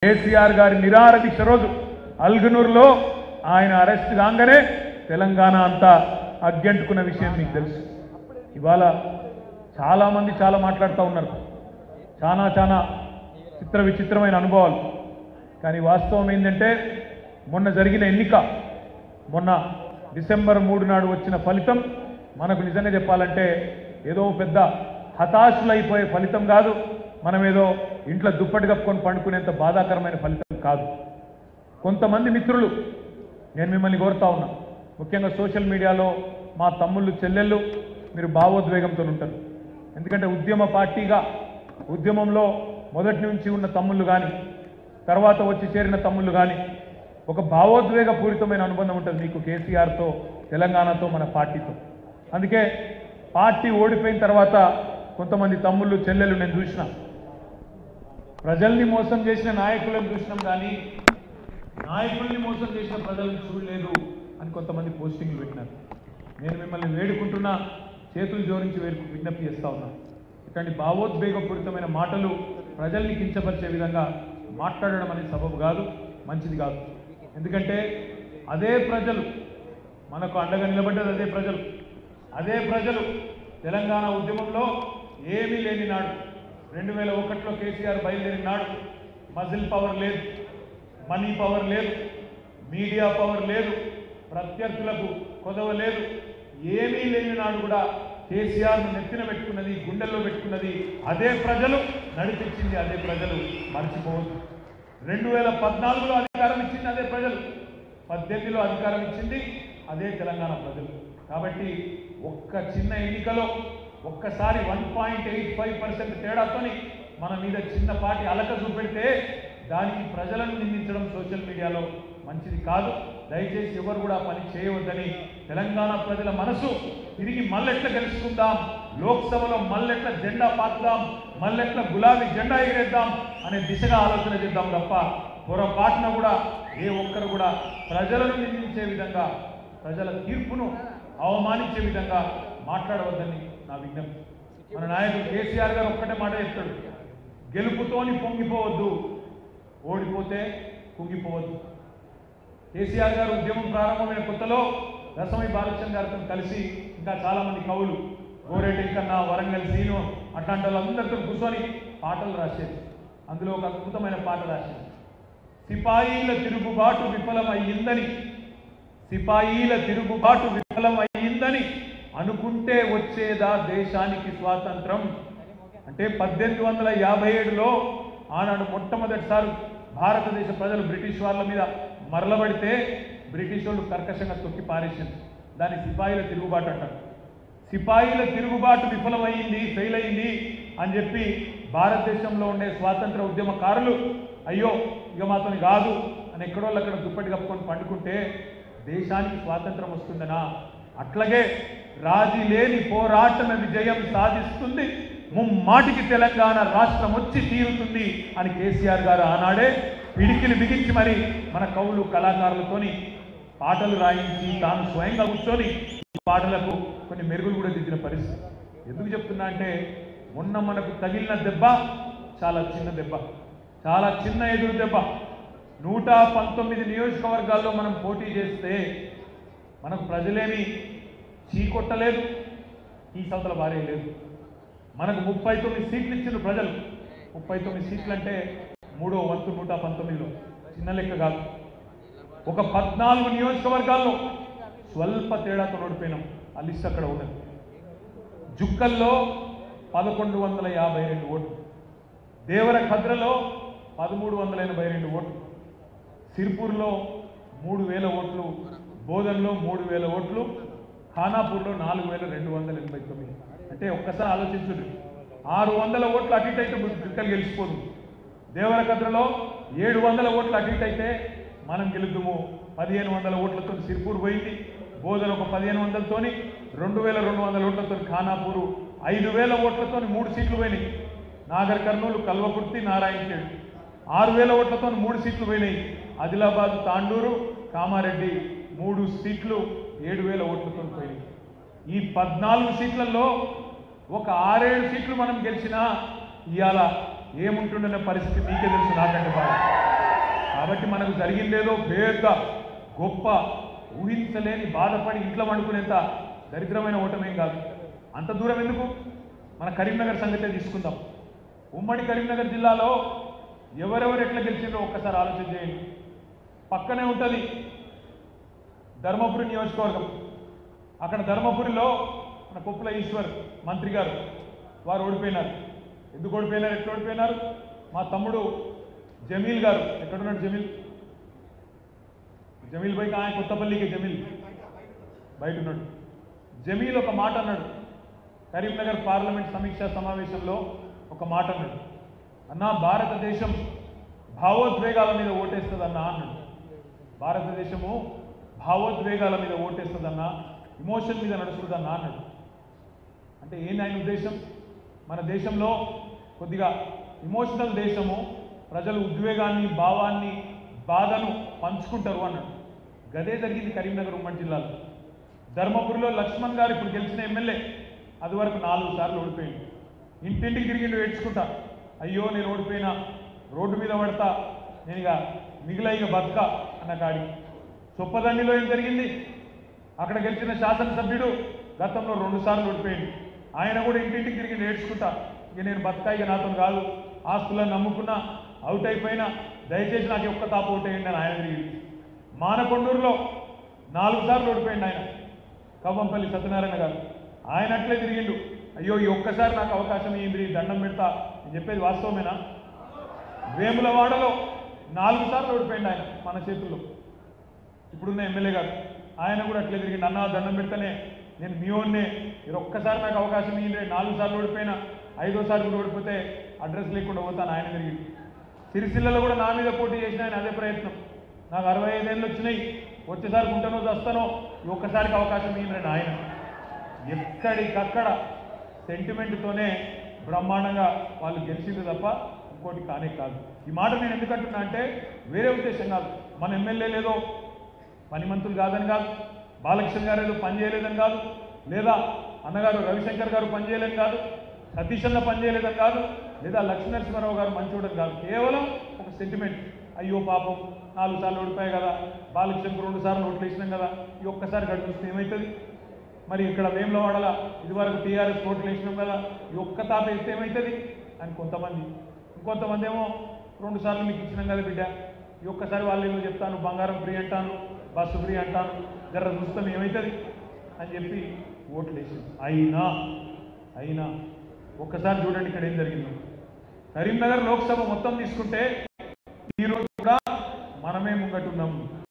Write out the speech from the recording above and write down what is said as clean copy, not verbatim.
కేసీఆర్ గారి నిరాహార దీక్ష రోజు అల్గనూరులో ఆయన అరెస్ట్ కాగానే తెలంగాణ అంతా అగ్గంటుకున్న విషయం మీకు తెలుసు. ఇవాళ చాలామంది చాలా మాట్లాడుతూ ఉన్నారు, చాలా చిత్ర విచిత్రమైన అనుభవాలు. కానీ వాస్తవం ఏంటంటే మొన్న జరిగిన ఎన్నిక, మొన్న డిసెంబర్ 3 నాడు వచ్చిన ఫలితం మనకు నిజంగా చెప్పాలంటే ఏదో పెద్ద హతాశులైపోయే ఫలితం కాదు, మనం ఏదో ఇంట్లో దుప్పటి కప్పుకొని పండుకునేంత బాధాకరమైన ఫలితం కాదు. కొంతమంది మిత్రులు, నేను మిమ్మల్ని కోరుతా ఉన్నా, ముఖ్యంగా సోషల్ మీడియాలో మా తమ్ముళ్ళు చెల్లెళ్ళు మీరు భావోద్వేగంతో ఉంటారు. ఎందుకంటే ఉద్యమ పార్టీగా ఉద్యమంలో మొదటి నుంచి ఉన్న తమ్ముళ్ళు కానీ తర్వాత వచ్చి చేరిన తమ్ముళ్ళు కానీ ఒక భావోద్వేగపూరితమైన అనుబంధం ఉంటుంది మీకు కేసీఆర్తో, తెలంగాణతో, మన పార్టీతో. అందుకే పార్టీ ఓడిపోయిన తర్వాత కొంతమంది తమ్ముళ్ళు చెల్లెళ్ళు నేను చూసిన, ప్రజల్ని మోసం చేసిన నాయకులను చూసినాం కానీ నాయకుల్ని మోసం చేసిన ప్రజలను చూడలేదు అని కొంతమంది పోస్టింగ్లు పెట్టినారు. నేను మిమ్మల్ని వేడుకుంటున్నా, చేతులు జోడించి విజ్ఞప్తి చేస్తా ఉన్నా, ఇట్లాంటి భావోద్వేగపూరితమైన మాటలు ప్రజల్ని కించపరిచే విధంగా మాట్లాడడం అనేది సబబు కాదు, మంచిది కాదు. ఎందుకంటే అదే ప్రజలు మనకు అండగా నిలబడ్డది, అదే ప్రజలు తెలంగాణ ఉద్యమంలో ఏమీ లేని నాడు 2001లో కేసీఆర్ బయలుదేరిన నాడు మజిల్ పవర్ లేదు, మనీ పవర్ లేదు, మీడియా పవర్ లేదు, ప్రత్యర్థులకు కొదవ లేదు, ఏమీ లేని నాడు కూడా కేసీఆర్ను నెత్తిన పెట్టుకున్నది, గుండెల్లో పెట్టుకున్నది అదే ప్రజలు, నడిపించింది అదే ప్రజలు, మర్చిపోవద్దు. 2014లో అధికారం ఇచ్చింది అదే ప్రజలు, 18లో అధికారం ఇచ్చింది అదే తెలంగాణ ప్రజలు. కాబట్టి ఒక్క చిన్న ఎన్నికలో ఒక్కసారి 1.85% తేడాతోని మన మీద చిన్నపాటి అలక చూపెడితే దానికి ప్రజలను నిందించడం సోషల్ మీడియాలో మంచిది కాదు. దయచేసి ఎవరు కూడా పని చేయవద్దని, తెలంగాణ ప్రజల మనసు తిరిగి మళ్ళెట్లా గెలుచుకుందాం, లోక్సభలో మళ్ళెట్లా జెండా పాతుదాం, మళ్ళెట్లా గులాబీ జెండా ఎగిరేద్దాం అనే దిశగా ఆలోచన చేద్దాం తప్ప పొరపాటున కూడా ఏ ఒక్కరు కూడా ప్రజలను నిందించే విధంగా, ప్రజల తీర్పును అవమానించే విధంగా మాట్లాడవద్దని నా విజ్ఞప్తి. మన నాయకుడు కేసీఆర్ గారు ఒక్కటే మాట చెప్తాడు, గెలుపుతోని పొంగిపోవద్దు, ఓడిపోతే కుంగిపోవద్దు. కేసీఆర్ గారు ఉద్యమం ప్రారంభమైన కొత్తలో రసమై బాలచంద్ర గారితో కలిసి ఇంకా చాలామంది కవులు, గోరేటి కన్నా, వరంగల్ సీను అట్లాంటి వాళ్ళందరితో కూర్చొని పాటలు రాసేది. అందులో ఒక అద్భుతమైన పాట రాసేది, సిపాయిల తిరుగుబాటు విఫలమయ్యిందని అనుకుంటే వచ్చేదా దేశానికి స్వాతంత్రం. అంటే 1857లో ఆనాడు మొట్టమొదటిసారి భారతదేశ ప్రజలు బ్రిటిష్ వాళ్ళ మీద మరలబడితే బ్రిటిష్ వాళ్ళు కర్కశంగా తొక్కి పారేసింది. దాన్ని సిపాయిల తిరుగుబాటు అంటారు. సిపాయిల తిరుగుబాటు విఫలమైంది, ఫెయిల్ అయింది అని చెప్పి భారతదేశంలో ఉండే స్వాతంత్ర ఉద్యమకారులు అయ్యో ఇక మాతోని కాదు అని ఎక్కడోళ్ళు అక్కడ దుప్పటి కప్పుకొని పండుకుంటే దేశానికి స్వాతంత్రం వస్తుందనా? అట్లాగే రాజీ లేని పోరాటమే విజయం సాధిస్తుంది, ముమ్మాటికి తెలంగాణ రాష్ట్రం వచ్చి తీరుతుంది అని కేసీఆర్ గారు ఆనాడే పిడికిలు బిగించి మరి మన కవులు కళాకారులతోని పాటలు రాయించి తాను స్వయంగా కూర్చొని పాటలకు కొన్ని మెరుగులు కూడా దిద్దిన పరిస్థితి. ఎందుకు చెప్తున్నా అంటే మొన్న మనకు తగిలిన దెబ్బ చాలా చిన్న దెబ్బ, చాలా చిన్న ఎదురు దెబ్బ. 119 నియోజకవర్గాల్లో మనం పోటీ చేస్తే మనకు ప్రజలేమి చీకొట్టలేదు, ఈ సంవత్సరం భారీ లేదు. మనకు 39 సీట్లు ఇచ్చిన ప్రజలు. 39 సీట్లు అంటే 3వ వంతు 119లో చిన్న లెక్క కాదు. ఒక 14 నియోజకవర్గాల్లో స్వల్ప తేడాతో ఓడిపోయినాం, ఆ లిస్ట్ అక్కడ ఉన్నది. జుక్కల్లో 1152 ఓట్లు, దేవరఖద్రలో 1382 ఓట్లు, సిర్పూర్లో 3000 ఓట్లు, బోధన్లో 3000 ఓట్లు, ఖానాపూర్లో 4289. అంటే ఒక్కసారి ఆలోచించుండ్రి, 600 ఓట్లు అటు ఇటు అయితే జుక్కలు గెలిచిపోదు. దేవరకద్రలో 700 ఓట్లు అటు ఇటు అయితే మనం గెలుద్దుము. 1500 ఓట్లతో సిర్పూర్ పోయింది, బోధన ఒక 1500తోని, 2200 ఓట్లతో ఖానాపూరు, 5000 ఓట్లతో 3 సీట్లు పోయినాయి. నాగర్ కర్నూలు, కల్వకుర్తి, నారాయణఖేడ్ 6000 ఓట్లతో 3 సీట్లు పోయినాయి. ఆదిలాబాద్, తాండూరు, కామారెడ్డి 3 సీట్లు 7000 ఓట్లతో పోయినాయి. ఈ 14 సీట్లలో ఒక 6-7 సీట్లు మనం గెలిచినా ఇవాళ ఏముంటుందనే పరిస్థితి మీకే తెలుసు, నాకంటే బాగా. జరిగిందేదో పెద్ద గొప్ప ఊహించలేని బాధపడి ఇంట్లో వండుకునేంత దరిద్రమైన ఓటమేం కాదు. అంత దూరం ఎందుకు, మన కరీంనగర్ సంగతే తీసుకుందాం. ఉమ్మడి కరీంనగర్ జిల్లాలో ఎవరెవరు ఎట్లా గెలిచిందో ఒక్కసారి ఆలోచన చేయండి. పక్కనే ఉంటుంది ధర్మపురి నియోజకవర్గం. అక్కడ ధర్మపురిలో మన కొప్పుల ఈశ్వర్ మంత్రి గారు వారు ఓడిపోయినారు. ఎందుకు ఓడిపోయినారు, ఎట్లా ఓడిపోయినారు? మా తమ్ముడు జమీల్ గారు, ఎక్కడున్నాడు జమీల్? జమీల్ బైక్ ఆయన కొత్తపల్లికి జమీల్ బయట ఉన్నాడు. జమీల్ ఒక మాట అన్నాడు కరీంనగర్ పార్లమెంట్ సమీక్షా సమావేశంలో. ఒక మాట అన్నాడు, అన్నా భారతదేశం భావోద్వేగాల మీద ఓటేస్తుందన్నా అన్నాడు. భారతదేశము భావోద్వేగాల మీద ఓటేస్తుందన్నా, ఇమోషన్ మీద నడుస్తుందన్నా అన్నాడు. అంటే ఏంది ఆయన ఉద్దేశం? మన దేశంలో కొద్దిగా ఇమోషనల్ దేశము, ప్రజలు ఉద్వేగాన్ని, భావాన్ని, బాధను పంచుకుంటారు అన్నాడు. గదే జరిగింది కరీంనగర్ ఉమ్మడి జిల్లాలో. ధర్మపురిలో లక్ష్మణ్ గారు ఇప్పుడు గెలిచిన ఎమ్మెల్యే అది వరకు 4 సార్లు ఓడిపోయింది. ఇంటింటికి తిరిగిండు ఏడ్చుకుంటా, అయ్యో నేను ఓడిపోయినా, రోడ్డు మీద పడతా, నేను ఇక మిగిలిన బతుక అన్న కాడి. చొప్పదండిలో ఏం జరిగింది? అక్కడ గెలిచిన శాసనసభ్యుడు గతంలో 2 సార్లు ఓడిపోయింది. ఆయన కూడా ఇంటింటికి తిరిగి ఏడ్చుకుంటా, ఇక నేను బతుకా, ఇక నాతో కాదు, ఆస్తులను నమ్ముకున్నా, అవుట్ అయిపోయినా, దయచేసి నాకు ఒక్క తాపు ఓటేయండి అని ఆయన తిరిగింది. మానకొండూరులో 4 సార్లు ఓడిపోయింది ఆయన, కవ్వంపల్లి సత్యనారాయణ గారు. ఆయన అట్లే తిరిగిండు, అయ్యో ఈ ఒక్కసారి నాకు అవకాశం ఇయ్యండి, దండం పెడతా. నేను చెప్పేది వాస్తవమేనా? వేములవాడలో 4 సార్లు ఓడిపోయింది ఆయన మన చేతుల్లో, ఇప్పుడున్న ఎమ్మెల్యే గారు. ఆయన కూడా అట్లే తిరిగిండు, అన్నా దండం పెడతానే, నేను మీ ఓన్నే, మీరు ఒక్కసారి నాకు అవకాశం ఇయ్యండి, 4 సార్లు ఓడిపోయినా, 5ఓసారి కూడా ఓడిపోతే అడ్రస్ లేకుండా పోతాను ఆయన తిరిగిండు. సిరిసిల్లలో కూడా నా మీద పోటీ చేసిన ఆయన అదే ప్రయత్నం, నాకు 65 ఏళ్ళు వచ్చినాయి, వచ్చేసారి ఉంటానో వస్తానో, ఒక్కసారికి అవకాశం ఇయ్యండి ఆయన. ఎక్కడికక్కడ సెంటిమెంట్తోనే బ్రహ్మాండంగా వాళ్ళు గెలిచింది తప్ప ఇంకోటి కానే కాదు. ఈ మాట నేను ఎందుకంటున్నా అంటే వేరే ఉద్దేశం కాదు. మన ఎమ్మెల్యే లేదో పనిమంతులు కాదని కాదు, బాలకృష్ణ గారు ఏదో పని చేయలేదని కాదు, లేదా అన్నగారు రవిశంకర్ గారు పని చేయలేదని కాదు, సతీష్ అన్న పని చేయలేదని కాదు, లేదా లక్ష్మీనరసింహారావు గారు మంచోడని కాదు. కేవలం ఒక సెంటిమెంట్, అయ్యో పాపం 4 సార్లు ఓడిపోయాయి కదా, బాలకృష్ణకు 2 సార్లు ఓట్లు వేసినాం కదా, ఈ ఒక్కసారి గడిపిస్తే ఏమవుతుంది? మరి ఇక్కడ వేములవాడల ఇదివరకు టీఆర్ఎస్ ఓట్లు వేసినాం కదా, ఈ ఒక్క తాప వేస్తే ఏమవుతుంది అని కొంతమంది. ఇంకొంతమంది ఏమో 2 సార్లు మీకు ఇచ్చినాం కదా బిడ్డ, ఈ ఒక్కసారి వాళ్ళు ఏమో చెప్తాను, బంగారం ఫ్రీ అంటాను, బస్సు ఫ్రీ అంటాను, జర చూస్తాం ఏమవుతుంది అని చెప్పి ఓట్లు వేసింది. అయినా ఒక్కసారి చూడండి ఇక్కడ ఏం జరిగిందో. కరీంనగర్ లోక్సభ మొత్తం తీసుకుంటే ఈరోజు కూడా మనమే ముంగటున్నాం.